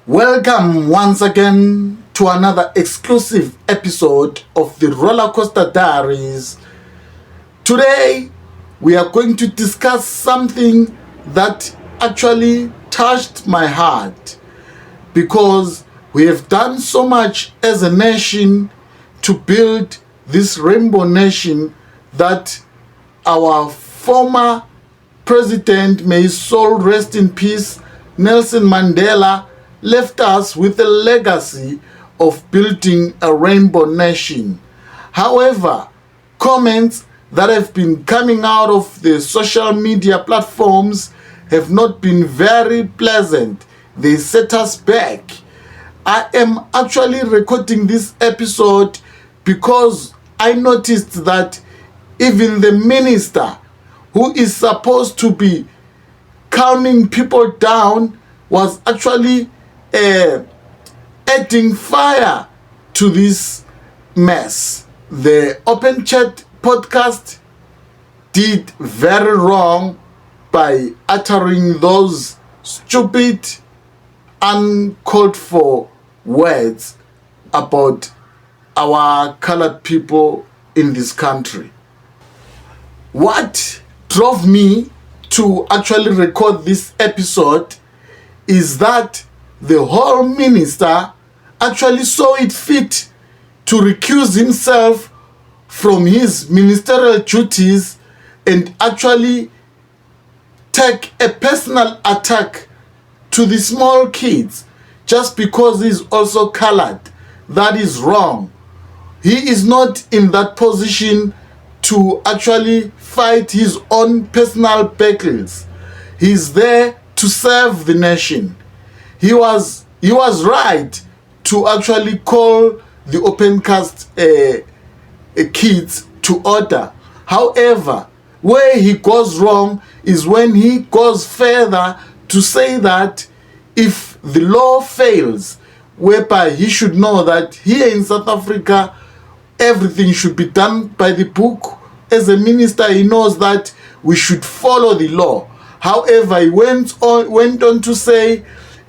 Welcome once again to another exclusive episode of the Roller Coaster Diaries. Today, we are going to discuss something that actually touched my heart because we have done so much as a nation to build this rainbow nation that our former president, may his soul rest in peace, Nelson Mandela, left us with a legacy of building a rainbow nation. However, comments that have been coming out of the social media platforms have not been very pleasant. They set us back. I am actually recording this episode because I noticed that even the minister who is supposed to be calming people down was actually adding fire to this mess. The Open Chat podcast did very wrong by uttering those stupid, uncalled for words about our colored people in this country. What drove me to actually record this episode is that the whole minister actually saw it fit to recuse himself from his ministerial duties and actually take a personal attack to the small kids just because he's also colored. That is wrong. He is not in that position to actually fight his own personal battles. He's there to serve the nation. He was right to actually call the Opencast kids to order. However, where he goes wrong is when he goes further to say that if the law fails, whereby he should know that here in South Africa, everything should be done by the book. As a minister, he knows that we should follow the law. However, he went on to say,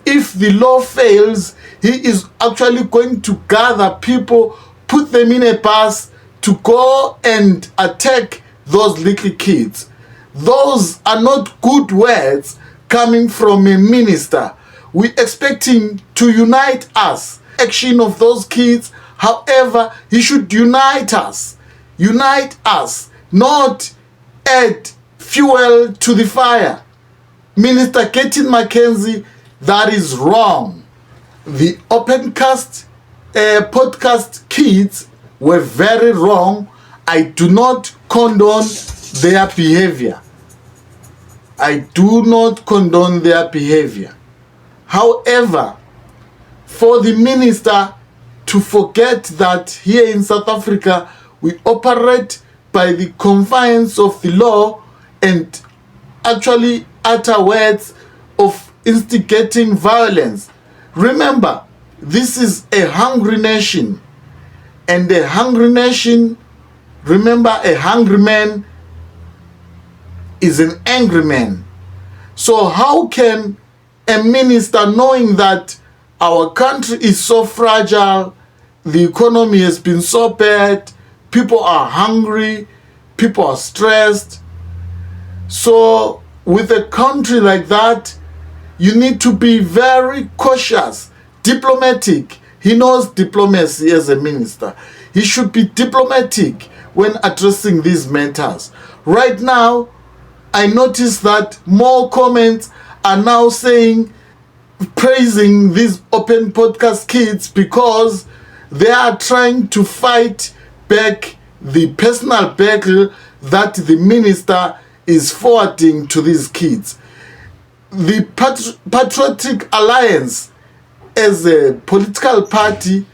if the law fails, he is actually going to gather people, put them in a bus to go and attack those little kids. Those are not good words coming from a minister. We expect him to unite us. Action of those kids, however, he should unite us. Unite us, not add fuel to the fire. Minister Gayton McKenzie, that is wrong. The Opencast podcast kids were very wrong. I do not condone their behavior. I do not condone their behavior. However, for the minister to forget that here in South Africa we operate by the confines of the law and actually utter words of instigating violence. Remember, this is a hungry nation, and a hungry nation, remember, a hungry man is an angry man. So how can a minister, knowing that our country is so fragile, the economy has been so bad, people are hungry, people are stressed, so with a country like that, you need to be very cautious, diplomatic. He knows diplomacy as a minister. He should be diplomatic when addressing these matters. Right now, I notice that more comments are now saying, praising these open podcast kids because they are trying to fight back the personal battle that the minister is forwarding to these kids. The Patriotic Alliance as a political party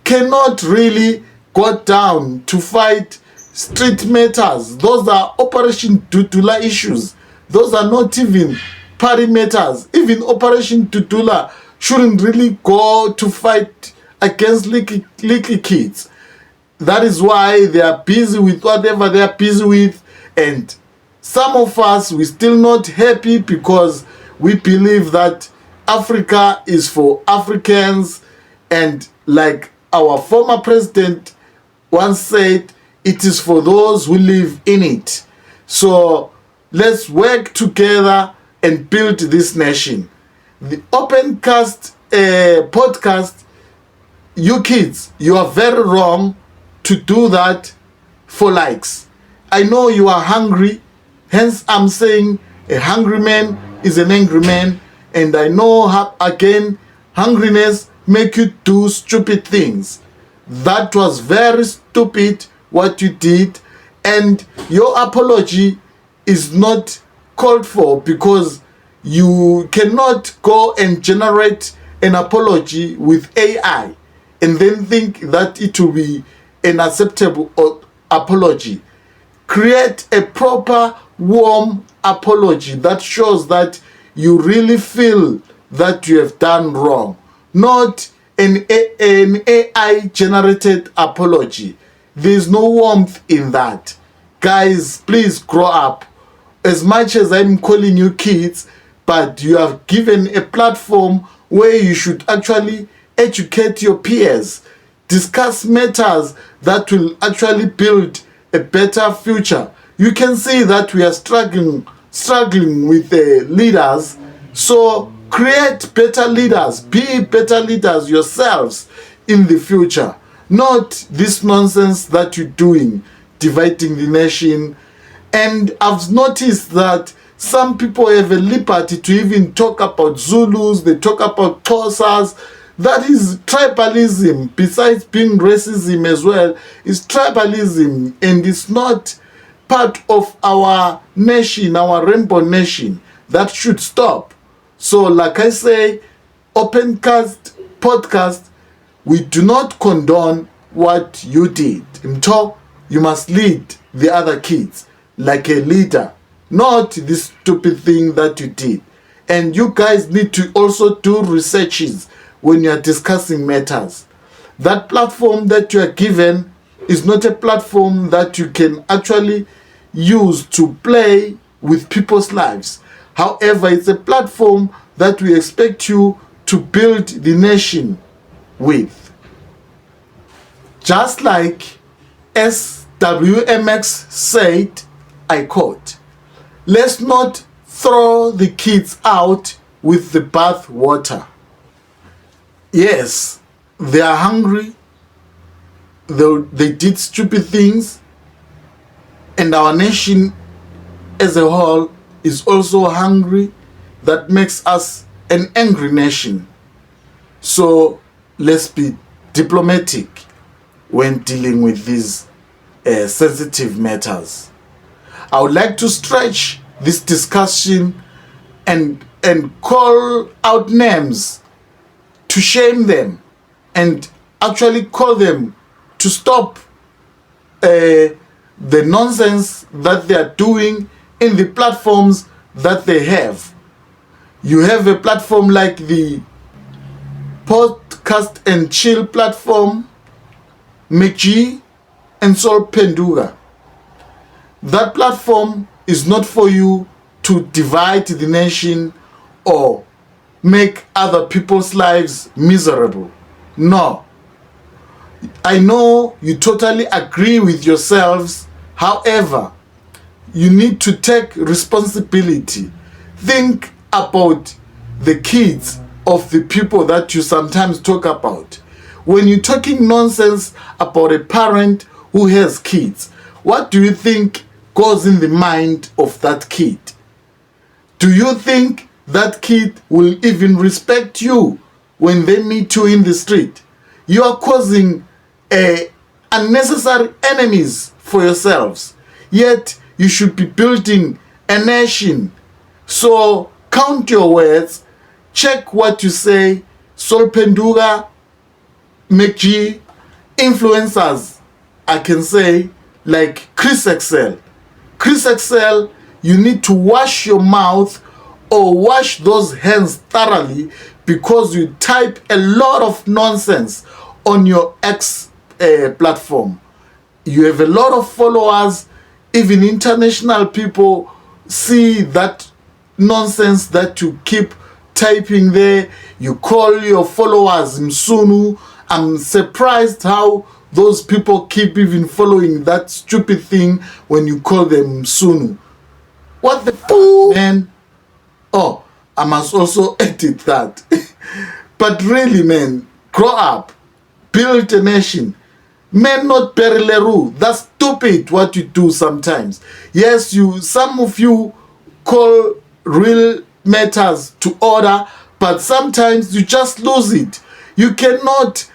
cannot really go down to fight street matters. Those are Operation Tutula issues. Those are not even party matters. Even Operation Tutula shouldn't really go to fight against little kids. That is why they are busy with whatever they are busy with, and some of us, we're still not happy because we believe that Africa is for Africans, and like our former president once said, it is for those who live in it. So let's work together and build this nation. The Opencast podcast, you kids, you are very wrong to do that for likes. I know you are hungry, hence I'm saying a hungry man is an angry man, and I know again, hungriness make you do stupid things. That was very stupid what you did, and your apology is not called for, because you cannot go and generate an apology with AI and then think that it will be an acceptable apology. Create a proper warm apology that shows that you really feel that you have done wrong, not an AI generated apology. There's no warmth in that. Guys, please grow up. As much as I'm calling you kids, but you have given a platform where you should actually educate your peers, discuss matters that will actually build a better future. You can see that we are struggling with the leaders. So create better leaders, be better leaders yourselves in the future. Not this nonsense that you're doing, dividing the nation. And I've noticed that some people have a liberty to even talk about Zulus, they talk about Xhosas. That is tribalism, besides being racism as well. It's tribalism, and it's not part of our nation, our rainbow nation. That should stop. So like I say, Opencast podcast, we do not condone what you did. You must lead the other kids like a leader, not this stupid thing that you did. And you guys need to also do researches when you are discussing matters. That platform that you are given is not a platform that you can actually use to play with people's lives. However, it's a platform that we expect you to build the nation with. Just like SWMX said, I quote, "Let's not throw the kids out with the bath water." Yes, they are hungry. They did stupid things. And our nation as a whole is also hungry. That makes us an angry nation. So let's be diplomatic when dealing with these sensitive matters. I would like to stretch this discussion and call out names, to shame them, and actually call them to stop the nonsense that they are doing in the platforms that they have. You have a platform like the Podcast and Chill platform, McG, and Phenduka. That platform is not for you to divide the nation or make other people's lives miserable. No. I know you totally agree with yourselves. However, you need to take responsibility. Think about the kids of the people that you sometimes talk about. When you're talking nonsense about a parent who has kids, what do you think goes in the mind of that kid? Do you think that kid will even respect you when they meet you in the street? You are causing unnecessary enemies for yourselves. Yet you should be building a nation. So count your words, check what you say. Phenduka, McG, influencers, I can say, like Exel. Exel, you need to wash your mouth or wash those hands thoroughly, because you type a lot of nonsense on your X platform. You have a lot of followers. Even international people see that nonsense that you keep typing there, you call your followers Msunu. I'm surprised how those people keep even following that stupid thing when you call them Msunu. What the fuck, man? Oh, I must also edit that. But really, man, grow up. Build a nation. Men not perileru. That's stupid what you do sometimes. Yes, some of you call real matters to order, but sometimes you just lose it. You cannot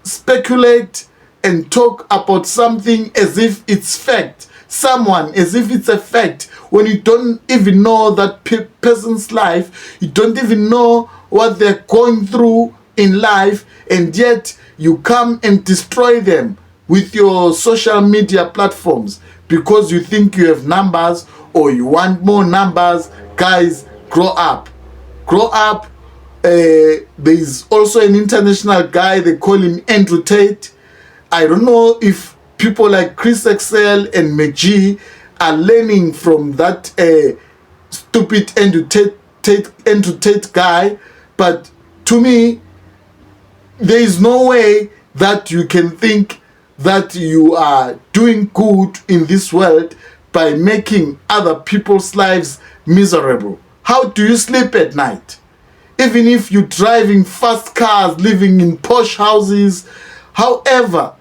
speculate and talk about something as if it's fact. Someone as if it's a fact when you don't even know that person's life. You don't even know what they're going through in life, and yet you come and destroy them with your social media platforms because you think you have numbers or you want more numbers. Guys, grow up. Grow up. There's also an international guy, they call him Tate. I don't know if people like Exel and McG are learning from that stupid Tate guy, but to me, there is no way that you can think that you are doing good in this world by making other people's lives miserable. How do you sleep at night? Even if you're driving fast cars, living in posh houses, however,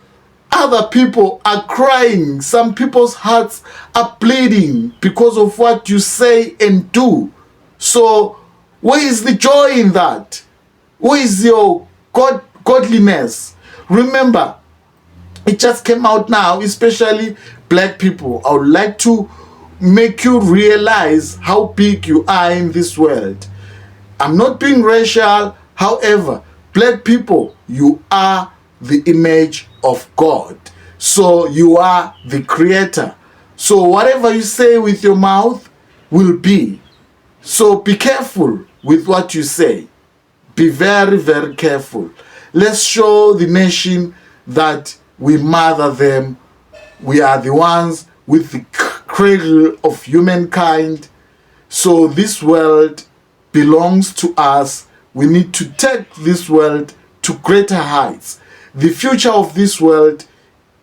other people are crying. Some people's hearts are bleeding because of what you say and do. So, where is the joy in that? Where is your godliness? Remember, it just came out now, especially black people. I would like to make you realize how big you are in this world. I'm not being racial, however, black people, you are the image of God. So you are the creator. So whatever you say with your mouth will be. So be careful with what you say. Be very, very careful. Let's show the nation that we mother them. We are the ones with the cradle of humankind. So this world belongs to us. We need to take this world to greater heights. The future of this world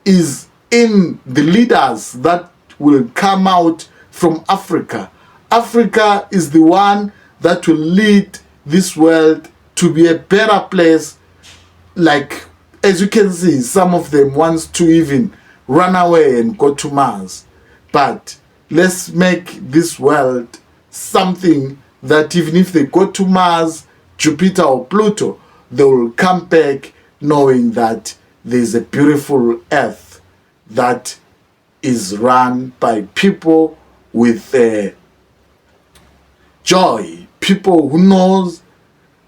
is in the leaders that will come out from Africa. Africa is the one that will lead this world to be a better place. Like, as you can see, some of them wants to even run away and go to Mars. But let's make this world something that even if they go to Mars, Jupiter or Pluto, they will come back knowing that there's a beautiful earth that is run by people with joy, people who knows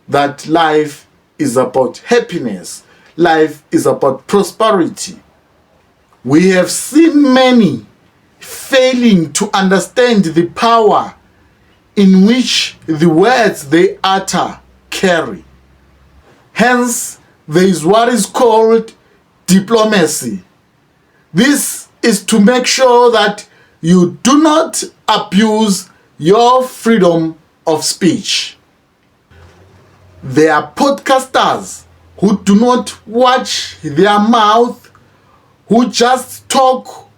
that life is about happiness, life is about prosperity. We have seen many failing to understand the power in which the words they utter carry. Hence, there is what is called diplomacy. This is to make sure that you do not abuse your freedom of speech. There are podcasters who do not watch their mouth, who just talk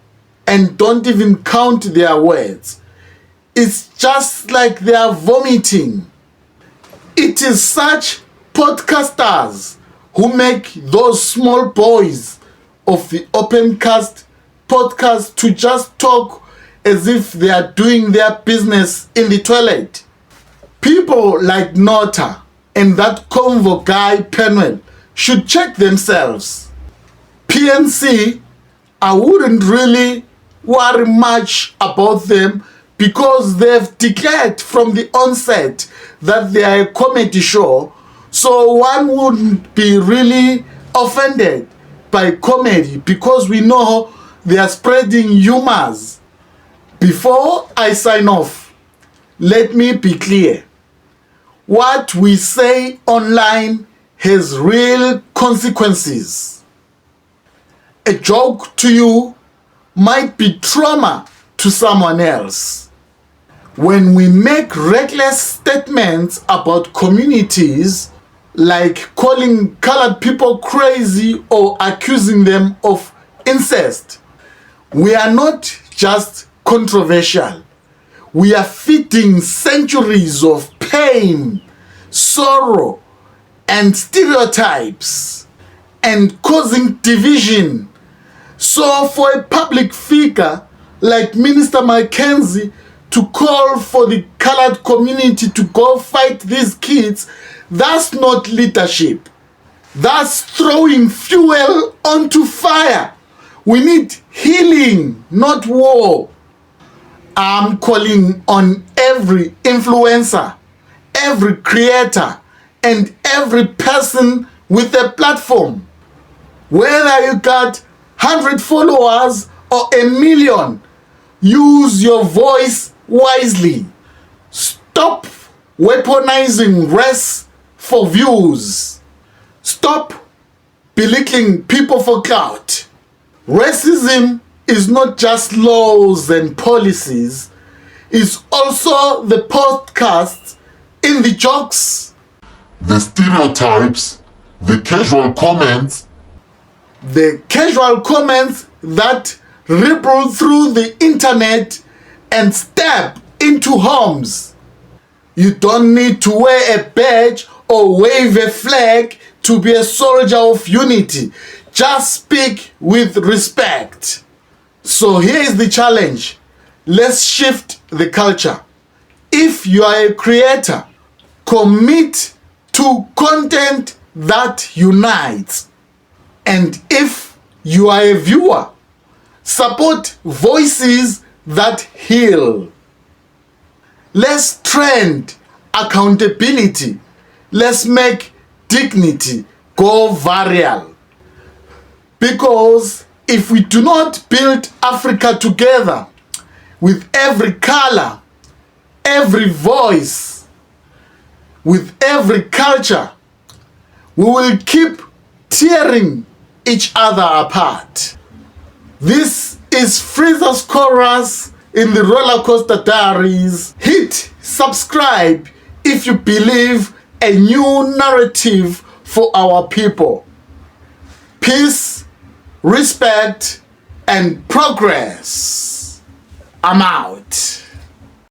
and don't even count their words. It's just like they are vomiting. It is such podcasters who make those small boys of the Opencast podcast to just talk as if they are doing their business in the toilet. People like Nota and that convo guy Penuel should check themselves. PNC, I wouldn't really worry much about them because they've declared from the onset that they are a comedy show, so one wouldn't be really offended by comedy because we know they are spreading humors. Before I sign off, let me be clear. What we say online has real consequences. A joke to you might be trauma to someone else. When we make reckless statements about communities, like calling colored people crazy or accusing them of incest, we are not just controversial. We are feeding centuries of pain, sorrow, and stereotypes, and causing division. So for a public figure like Minister McKenzie to call for the colored community to go fight these kids, that's not leadership. That's throwing fuel onto fire. We need healing, not war. I'm calling on every influencer, every creator, and every person with a platform. Whether you got 100 followers or 1 million, use your voice wisely. Stop weaponizing race for views. Stop belittling people for clout. Racism is not just laws and policies, it's also the podcasts in the jokes, the stereotypes, the casual comments that ripple through the internet and step into homes. You don't need to wear a badge or wave a flag to be a soldier of unity. Just speak with respect. So here is the challenge. Let's shift the culture. If you are a creator, commit to content that unites. And if you are a viewer, support voices that heal. Let's trend accountability. Let's make dignity go viral. Because if we do not build Africa together with every color, every voice, with every culture, we will keep tearing each other apart. This is Freezer's Chorus in the Roller Coaster Diaries. Hit subscribe if you believe a new narrative for our people. Peace, respect, and progress. I'm out.